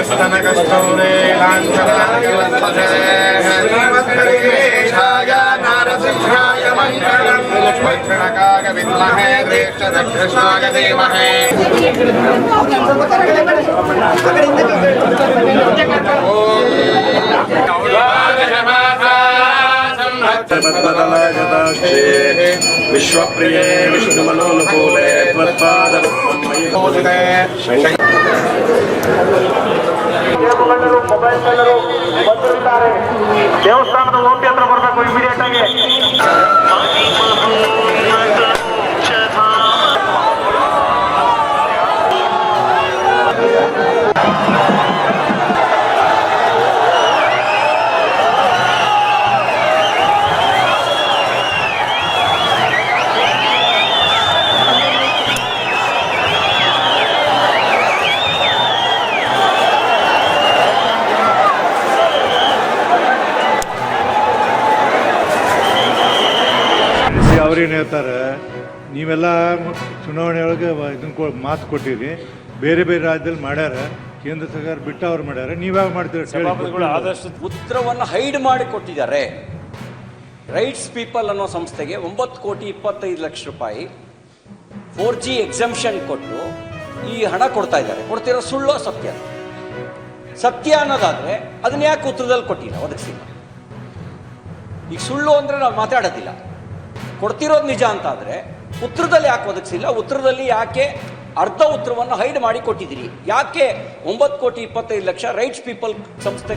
ಸ್ತನಕಸ್ತೂರೇ ಲಾಂಛನಾಯ ನಾರಸಿಂಹಾಯ ಮಂಗಳಂ ವಜ್ರಣಕಾಯ ವಿದ್ಮಹೇ ಶ್ರೇಷ್ಠದಕ್ಷಾಯ ಧೀಮಹಿ ವಿಶ್ವಪ್ರಿಯೇ ವಿಷ್ಣುಮನೋನುಕೂಲೆ ಮೊಬೈಲ್ ಬಂದಿರುತ್ತಾರೆ. ದೇವಸ್ಥಾನದ ಓಪಿ ಹತ್ರ ಬರಬೇಕು ಇಮಿಡಿಯೇಟ್ ಆಗಿ. ಅವ್ರೇನು ಹೇಳ್ತಾರೆ, ನೀವೆಲ್ಲ ಚುನಾವಣೆ ಒಳಗೆ ಇದನ್ನ ಮಾತು ಕೊಟ್ಟಿರಿ, ಬೇರೆ ಬೇರೆ ರಾಜ್ಯದಲ್ಲಿ ಮಾಡ್ಯಾರ, ಕೇಂದ್ರ ಸರ್ಕಾರ ಬಿಟ್ಟು ಅವ್ರು ಮಾಡ್ಯಾರ, ನೀವ್ಯಾವ ಮಾಡ್ತೀರಿ? ಆದಷ್ಟು ಉತ್ತರವನ್ನು ಹೈಡ್ ಮಾಡಿ ಕೊಟ್ಟಿದ್ದಾರೆ. ರೈಟ್ಸ್ ಪೀಪಲ್ ಅನ್ನೋ ಸಂಸ್ಥೆಗೆ 9,25,00,000 4G ಎಕ್ಸಂಪ್ಷನ್ ಕೊಟ್ಟು ಈ ಹಣ ಕೊಡ್ತಾ ಇದ್ದಾರೆ. ಕೊಡ್ತಿರೋ ಸುಳ್ಳು ಸತ್ಯ? ಸತ್ಯ ಅನ್ನೋದಾದ್ರೆ ಅದನ್ನ ಯಾಕೆ ಉತ್ತರದಲ್ಲಿ ಕೊಟ್ಟಿಲ್ಲ, ಒದಗಿಸಿಲ್ಲ? ಈಗ ಸುಳ್ಳು ಅಂದ್ರೆ ನಾವು ಮಾತಾಡೋದಿಲ್ಲ, ಕೊಡ್ತಿರೋದು ನಿಜ ಅಂತ ಆದರೆ ಉತ್ತರದಲ್ಲಿ ಯಾಕೆ ಒದಗಿಸಿಲ್ಲ? ಉತ್ತರದಲ್ಲಿ ಯಾಕೆ ಅರ್ಧ ಉತ್ತರವನ್ನು ಹೈಡ್ ಮಾಡಿ ಕೊಟ್ಟಿದ್ದೀರಿ? ಯಾಕೆ 9,25,00,000 ರೈಟ್ಸ್ ಪೀಪಲ್ ಸಂಸ್ಥೆ